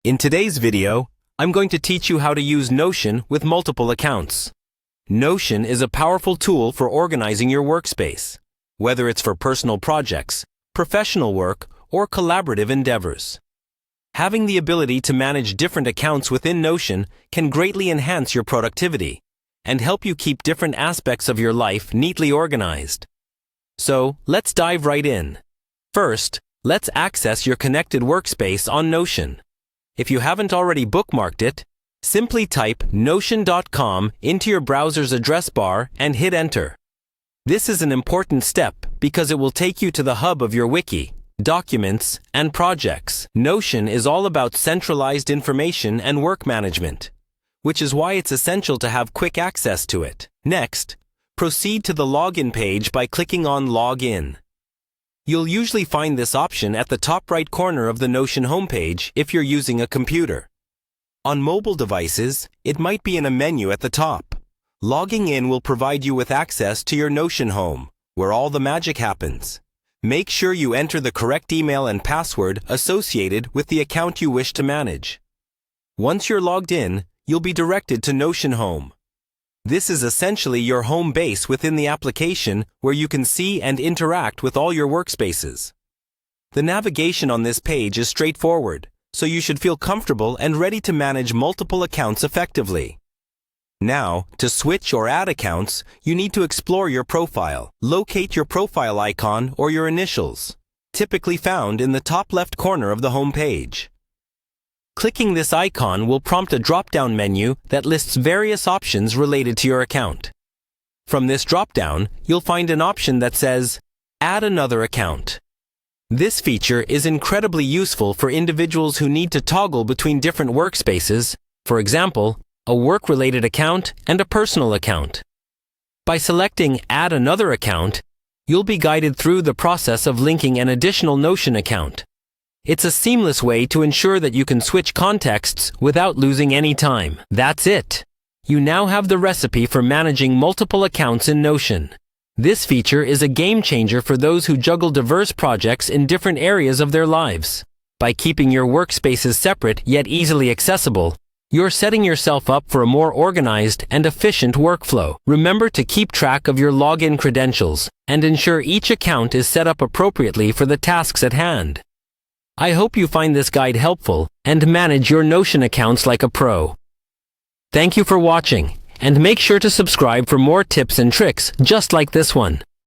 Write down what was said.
In today's video, I'm going to teach you how to use Notion with multiple accounts. Notion is a powerful tool for organizing your workspace, whether it's for personal projects, professional work, or collaborative endeavors. Having the ability to manage different accounts within Notion can greatly enhance your productivity and help you keep different aspects of your life neatly organized. So, let's dive right in. First, let's access your connected workspace on Notion. If you haven't already bookmarked it, simply type notion.com into your browser's address bar and hit enter. This is an important step because it will take you to the hub of your wiki, documents, and projects. Notion is all about centralized information and work management, which is why it's essential to have quick access to it. Next, proceed to the login page by clicking on Login. You'll usually find this option at the top right corner of the Notion homepage if you're using a computer. On mobile devices, it might be in a menu at the top. Logging in will provide you with access to your Notion home, where all the magic happens. Make sure you enter the correct email and password associated with the account you wish to manage. Once you're logged in, you'll be directed to Notion Home. This is essentially your home base within the application where you can see and interact with all your workspaces. The navigation on this page is straightforward, so you should feel comfortable and ready to manage multiple accounts effectively. Now, to switch or add accounts, you need to explore your profile. Locate your profile icon or your initials, typically found in the top left corner of the home page. Clicking this icon will prompt a drop-down menu that lists various options related to your account. From this drop-down, you'll find an option that says, Add another account. This feature is incredibly useful for individuals who need to toggle between different workspaces, for example, a work-related account and a personal account. By selecting Add another account, you'll be guided through the process of linking an additional Notion account. It's a seamless way to ensure that you can switch contexts without losing any time. That's it. You now have the recipe for managing multiple accounts in Notion. This feature is a game changer for those who juggle diverse projects in different areas of their lives. By keeping your workspaces separate yet easily accessible, you're setting yourself up for a more organized and efficient workflow. Remember to keep track of your login credentials and ensure each account is set up appropriately for the tasks at hand. I hope you find this guide helpful and manage your Notion accounts like a pro. Thank you for watching, and make sure to subscribe for more tips and tricks just like this one.